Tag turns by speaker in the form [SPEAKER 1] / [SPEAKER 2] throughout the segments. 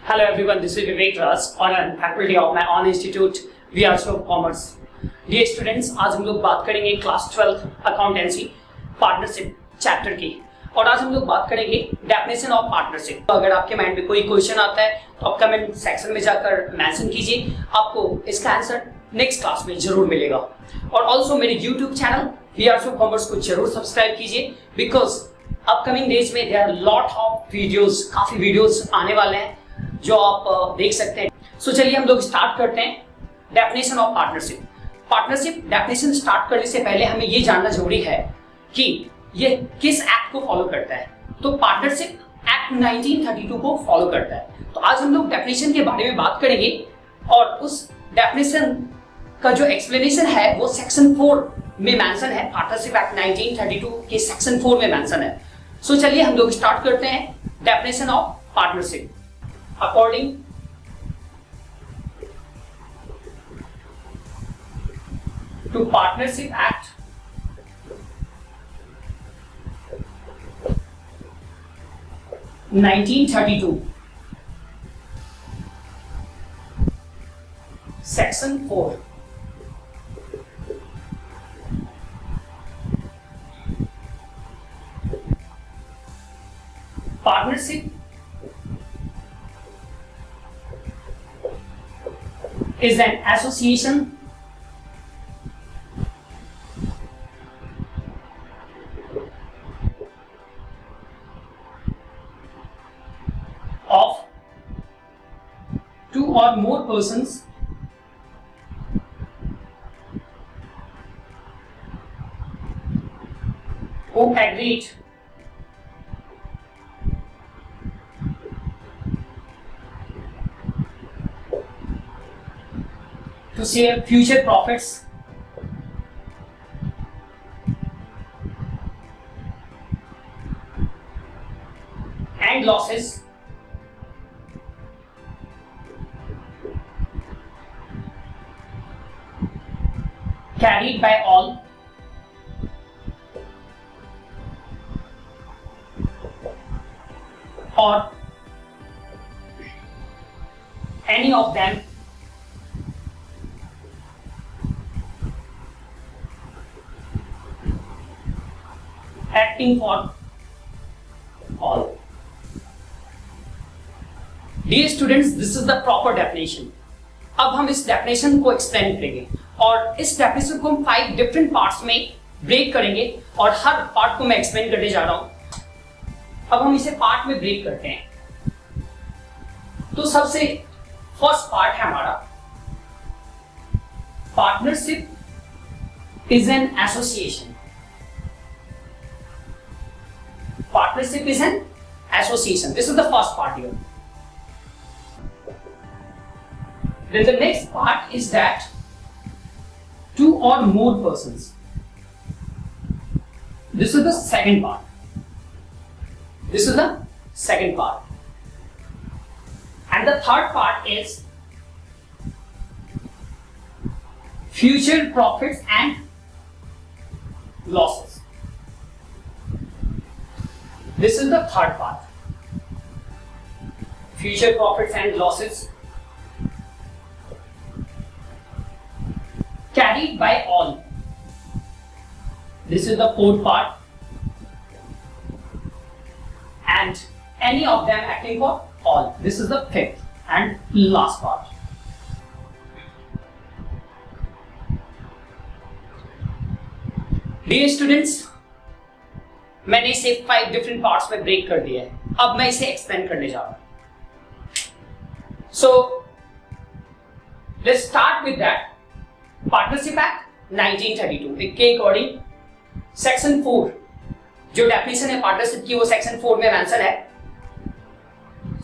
[SPEAKER 1] Hello everyone, this is Vivek Ras और I'm faculty of my own institute VRC of Commerce. Dear students, आज हम लोग बात करेंगे क्लास 12 अकाउंटेंसी पार्टनरशिप चैप्टर की और आज हम लोग बात करेंगे डेफिनेशन ऑफ पार्टनरशिप। तो अगर आपके माइंड में कोई क्वेश्चन आता है तो आप कमेंट सेक्शन में जाकर मेंशन कीजिए, आपको इसका आंसर नेक्स्ट क्लास में जरूर मिलेगा। और ऑल्सो मेरे YouTube channel VRC of Commerce को जरूर सब्सक्राइब कीजिए बिकॉज अपकमिंग डेज में there are lot of videos, काफी वीडियोस आने वाले हैं जो आप देख सकते हैं। सो चलिए हम लोग स्टार्ट करते हैं definition of partnership. Partnership definition start करने से पहले हमें ये जानना जरूरी है कि ये किस एक्ट को फॉलो करता है। तो पार्टनरशिप एक्ट 1932 को फॉलो करता है। तो आज हम लोग डेफिनेशन के बारे में बात करेंगे और उस डेफिनेशन का जो एक्सप्लेनेशन है वो सेक्शन 4 में मेंशन है। पार्टनरशिप एक्ट 1932 के सेक्शन 4 में मेंशन है। सो चलिए हम लोग स्टार्ट करते हैं definition of partnership. According to Partnership Act 1932, Section 4, partnership is an association of two or more persons who agreed to share future profits and losses carried by all or any of them acting for all. Dear students, this is the proper definition. अब हम इस definition को explain करेंगे और इस definition को हम 5 different parts में break करेंगे और हर part को मैं explain करने जा रहा हूं। अब हम इसे part में break करते हैं। तो सबसे first part है हमारा partnership is an association. Partnership is an association. This is the first part here. Then the next part is that two or more persons. This is the second part. This is the second part. And the third part is future profits and losses. This is the third part. Future profits and losses carried by all. This is the fourth part. And any of them acting for all. This is the fifth and last part. Dear students, मैंने इसे 5 different parts में break कर दिया है। अब मैं इसे explain करने जा रहा हूं। So let's start with that. Partnership act 1932 के अकॉर्डिंग सेक्शन 4 जो डेफिनेशन है पार्टनरशिप की वो सेक्शन 4 में मेंशन है।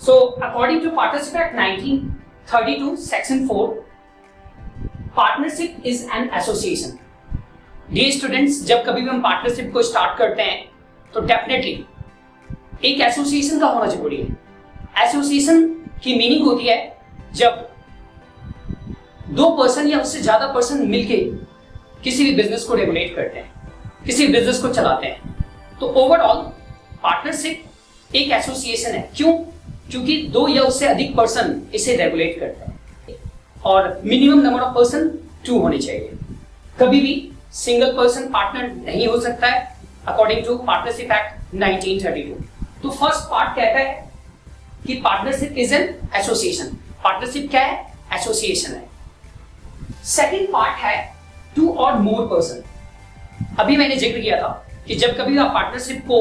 [SPEAKER 1] So according to partnership act 1932 section 4, partnership is an association. Dear students, जब कभी भी हम पार्टनरशिप को स्टार्ट करते हैं तो डेफिनेटली एक एसोसिएशन का होना जरूरी है। एसोसिएशन की मीनिंग होती है जब 2 पर्सन या उससे ज्यादा पर्सन मिलके किसी भी बिजनेस को रेगुलेट करते हैं, किसी भी बिजनेस को चलाते हैं। तो ओवरऑल पार्टनरशिप एक एसोसिएशन है। क्यों? क्योंकि 2 या उससे अधिक पर्सन इसे रेगुलेट करते हैं और मिनिमम नंबर ऑफ पर्सन 2 होने चाहिए। कभी भी सिंगल पर्सन पार्टनर नहीं हो सकता है अकॉर्डिंग टू पार्टनरशिप एक्ट 1932। तो फर्स्ट पार्ट कहता है कि partnership is an association. Partnership क्या है? एसोसिएशन है। सेकंड पार्ट है 2 और मोर पर्सन। अभी मैंने जिक्र किया था कि जब कभी आप पार्टनरशिप को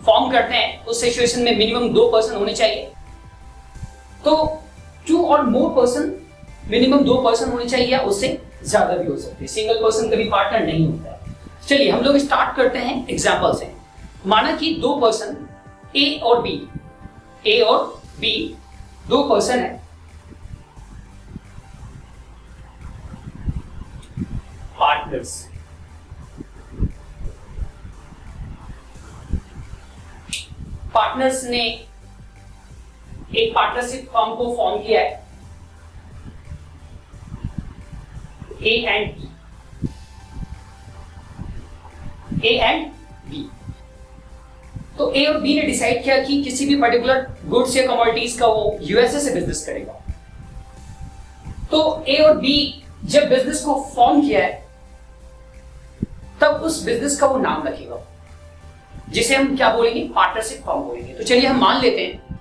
[SPEAKER 1] फॉर्म करते हैं उस सिचुएशन में मिनिमम 2 पर्सन होने चाहिए। तो 2 और मोर पर्सन, मिनिमम 2 पर्सन होने चाहिए या उससे ज्यादा भी हो सकते हैं। सिंगल पर्सन कभी पार्टनर नहीं होता है। चलिए हम लोग स्टार्ट करते हैं एग्जांपल से। माना कि 2 पर्सन ए और बी, ए और बी 2 पर्सन है, पार्टनर्स। पार्टनर्स ने एक पार्टनरशिप फर्म को फॉर्म किया है, ए एंड बी। तो ए और बी ने डिसाइड किया कि किसी भी पर्टिकुलर गुड्स या कमोडिटीज का वो यूएसए से बिजनेस करेगा। तो ए और बी जब बिजनेस को फॉर्म किया है तब उस बिजनेस का वो नाम रखेगा जिसे हम क्या बोलेंगे? पार्टनरशिप फर्म बोलेंगे। तो चलिए हम मान लेते हैं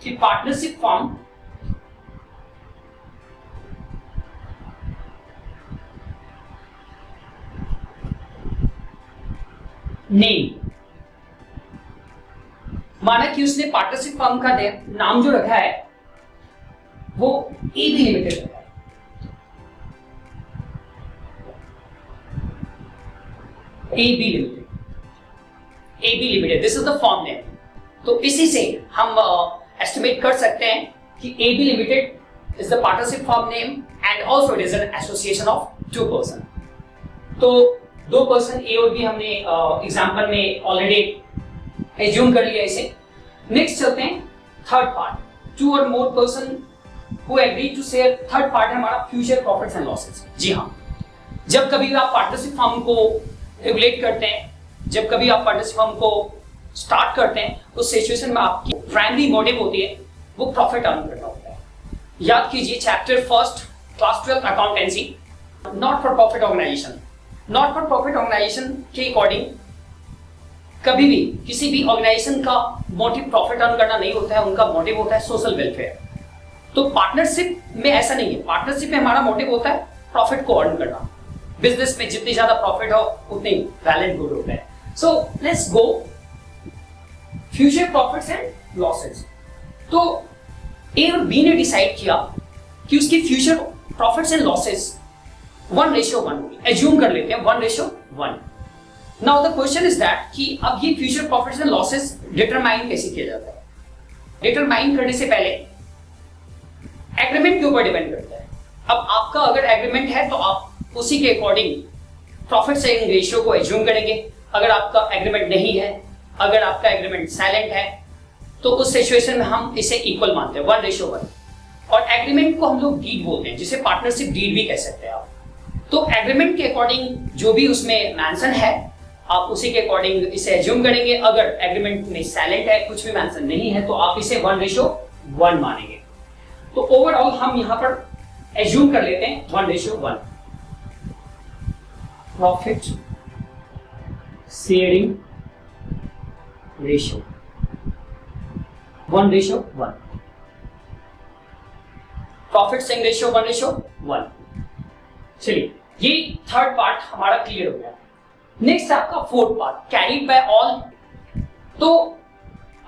[SPEAKER 1] कि पार्टनरशिप फर्म नेम, माना कि उसने पार्टनरशिप फर्म का नाम जो रखा है वो एबी लिमिटेड रखा है। AB limited, this is the firm name. तो इसी से हम एस्टिमेट कर सकते हैं कि AB limited is the partnership firm name and also it is an association of 2 person. तो 2 पर्सन ए और बी हमने एग्जांपल में ऑलरेडी एज्यूम कर लिया इसे। नेक्स्ट चलते हैं थर्ड पार्ट, 2 और more person who agree to share. Third part है हमारा फ्यूचर प्रॉफिट्स एंड लॉसेस। जी हाँ, जब कभी आप पार्टनरशिप फर्म को रेगुलेट करते हैं, जब कभी आप पार्टनरशिप फर्म को स्टार्ट करते हैं, उस सिचुएशन में आपकी प्राइमरी मोटिव होती है वो प्रॉफिट अर्न करना होता है। याद कीजिए chapter first class 12 accountancy, not for profit organisation. Not for profit organisation के अकॉर्डिंग कभी भी किसी भी ऑर्गेनाइजेशन का मोटिव प्रॉफिट अर्न करना नहीं होता है, उनका मोटिव होता है सोशल वेलफेयर। तो पार्टनरशिप में ऐसा नहीं है। पार्टनरशिप में हमारा मोटिव होता है प्रॉफिट को अर्न करना। बिजनेस में जितनी ज्यादा प्रॉफिट हो उतनी वैलिड गुड होता है। So let's go future profits and losses. तो ए और बी ने डिसाइड किया कि उसकी फ्यूचर प्रॉफिट्स एंड लॉसेस 1:1 होगी। एज्यूम कर लेते हैं 1:1। Now the question is that कि अब ये future profits and losses determine कैसे किया जाता है? डिटरमाइन करने से पहले एग्रीमेंट के ऊपर डिपेंड करता है। अब आपका अगर एग्रीमेंट है तो आप उसी के अकॉर्डिंग प्रॉफिट शेयरिंग रेशियो को एज्यूम करेंगे। अगर आपका एग्रीमेंट नहीं है, अगर आपका एग्रीमेंट साइलेंट है, तो उस सिचुएशन में हम इसे इक्वल मानते हैं 1:1। और एग्रीमेंट को हम लोग डीड बोलते हैं, जिसे पार्टनरशिप डीड भी कह सकते हैं आप। तो एग्रीमेंट के अकॉर्डिंग जो भी उसमें मेंशन है आप उसी के अकॉर्डिंग इसे एज्यूम करेंगे। अगर एग्रीमेंट में साइलेंट है, कुछ भी मेंशन नहीं है, तो आप इसे 1:1 मानेंगे। तो ओवरऑल हम यहां पर एज्यूम कर लेते हैं 1:1 profit sharing ratio 1:1। Profit sharing ratio 1:1। चलिए ये थर्ड पार्ट हमारा क्लियर हो गया। नेक्स्ट आपका fourth part, carried bye all. तो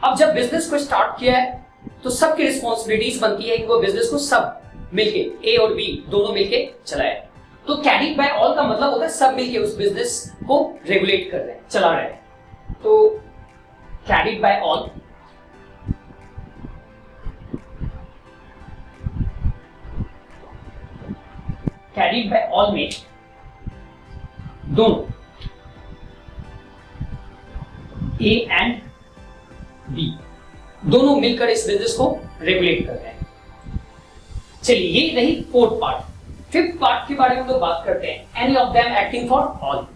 [SPEAKER 1] अब जब बिजनेस को स्टार्ट किया है तो सबकी रिस्पॉन्सिबिलिटीज बनती है कि वो बिजनेस को सब मिलके, ए और बी दोनों मिलके चलाए। तो कैरीड बाय ऑल का मतलब होता है सब मिलके उस बिजनेस को रेगुलेट कर रहे हैं, चला रहे हैं। तो carried bye all, carried bye all में दोनों ए एंड बी दोनों मिलकर इस बिजनेस को रेगुलेट कर रहे हैं। चलिए ये रही फोर्थ पार्ट। फिफ्थ पार्ट के बारे में लोग बात करते हैं, any of them acting for all.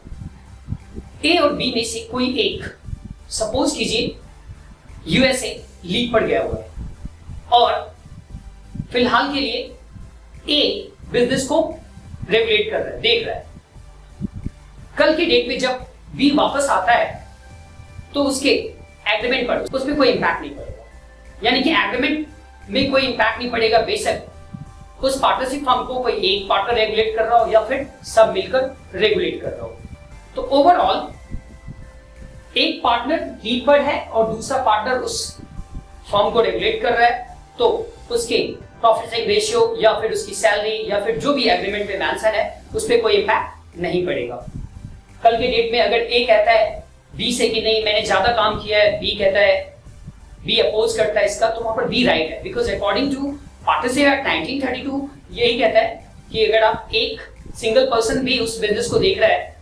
[SPEAKER 1] A और बी में से कोई एक, सपोज कीजिए यूएसए लीड पर गया हुआ है और फिलहाल के लिए ए बिजनेस को रेगुलेट कर रहा है, देख रहा है। कल की डेट में जब बी वापस आता है तो उसके एग्रीमेंट पर उसमें कोई इंपैक्ट नहीं पड़ेगा, यानी कि एग्रीमेंट में कोई इंपैक्ट नहीं पड़ेगा, बेशक उस पार्टनरशिप फर्म को कोई एक पार्टनर रेगुलेट कर रहा हो या फिर सब मिलकर रेगुलेट कर रहा हो। तो ओवरऑल एक पार्टनर लीड पर है और दूसरा पार्टनर उस फर्म को रेगुलेट कर रहा है, तो उसके प्रॉफिट शेयरिंग रेशियो या फिर उसकी सैलरी या फिर जो भी एग्रीमेंट में मेंशन है उस पर कोई इंपैक्ट नहीं पड़ेगा। कल के डेट में अगर ए कहता है बी से कि नहीं मैंने ज्यादा काम किया है, बी कहता है, बी अपोज करता है इसका, तो वहां पर बी राइट है, because according to partnership act 1932 यही कहता है कि अगर आप एक सिंगल पर्सन भी उस बिजनेस को देख रहा है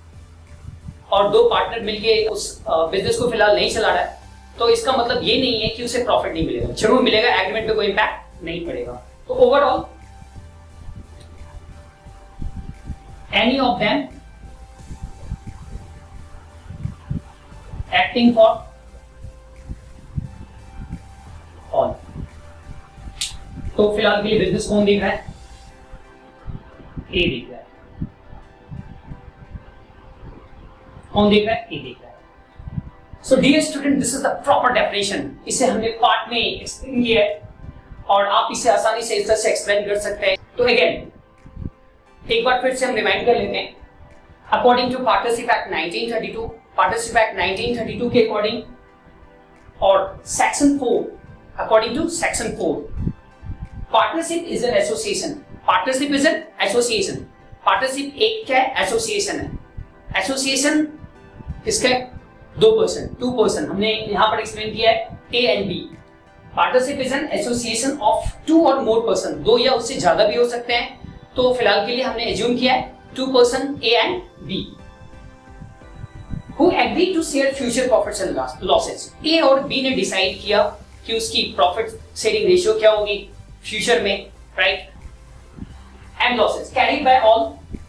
[SPEAKER 1] और दो पार्टनर मिलके उस बिजनेस को फिलहाल नहीं चला रहा है, तो इसका मतलब ये नहीं है कि उसे प्रॉफिट नहीं मिलेगा, जरूर मिलेगा, एग्रीमेंट पे कोई इंपैक्ट नहीं पड़ेगा। तो overall any of them acting for all. तो फिलहाल के लिए बिजनेस कौन देख रहा है? ए देख रहा है। कौन देख रहा है? ए देख रहा है। So dear student, this is the proper definition. इसे हमने पार्ट में एक्सप्लेन किया है और आप इसे आसानी से इस तरह से एक्सप्लेन कर सकते हैं। तो अगेन एक बार फिर से हम रिमाइंड कर लेते हैं। According to partnership act 1932, partnership act 1932 के अकॉर्डिंग और section 4, according to section 4, partnership is an association. Partnership is an association. Partnership एक क्या है? एसोसिएशन है। एसोसिएशन इसका 2 पर्सन हमने यहां पर एक्सप्लेन किया है, A and B. Partnership is an association of 2 और मोर पर्सन, 2 या उससे ज्यादा भी हो सकते हैं। तो फिलहाल के लिए हमने एज्यूम किया है 2 person A and B who agree to share future profits and losses। A और बी ने डिसाइड किया कि उसकी प्रॉफिट शेयरिंग रेशियो क्या होगी फ्यूचर में, right, and losses carried bye all.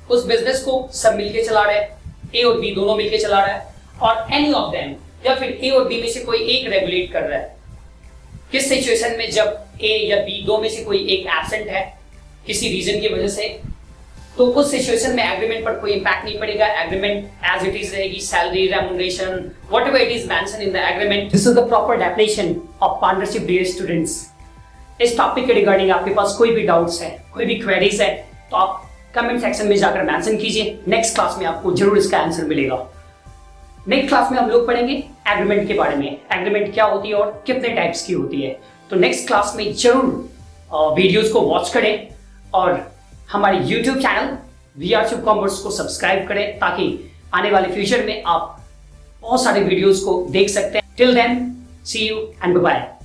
[SPEAKER 1] उस बिजनेस को सब मिलके चला रहे हैं, ए और बी दोनों मिलके चला रहा है, और एनी ऑफ देम या फिर ए और बी में से कोई एक रेगुलेट कर रहा है। किस सिचुएशन में? जब ए या बी दो में से कोई एक एब्सेंट है किसी रीजन की वजह से, तो उस सिचुएशन में एग्रीमेंट पर कोई इंपैक्ट नहीं पड़ेगा, एग्रीमेंट एज इट इज रहेगी, salary, remuneration, whatever it is mention in the agreement. This is the proper definition of partnership. Dear students, इस टॉपिक के रिगार्डिंग आपके पास कोई भी डाउट्स है, कोई भी क्वेरीज है, तो आप कमेंट सेक्शन में जाकर मेंशन कीजिए। नेक्स्ट क्लास में आपको जरूर इसका आंसर मिलेगा। नेक्स्ट क्लास में हम लोग पढ़ेंगे एग्रीमेंट के बारे में, एग्रीमेंट क्या होती है और कितने टाइप्स की होती है। तो नेक्स्ट क्लास में जरूर वीडियोस को वॉच करें और हमारे YouTube channel VR Shubh Commerce को सब्सक्राइब करें, ताकि आने वाले फ्यूचर में आप बहुत सारे वीडियोस को देख सकते हैं। Till then, see you and bye bye.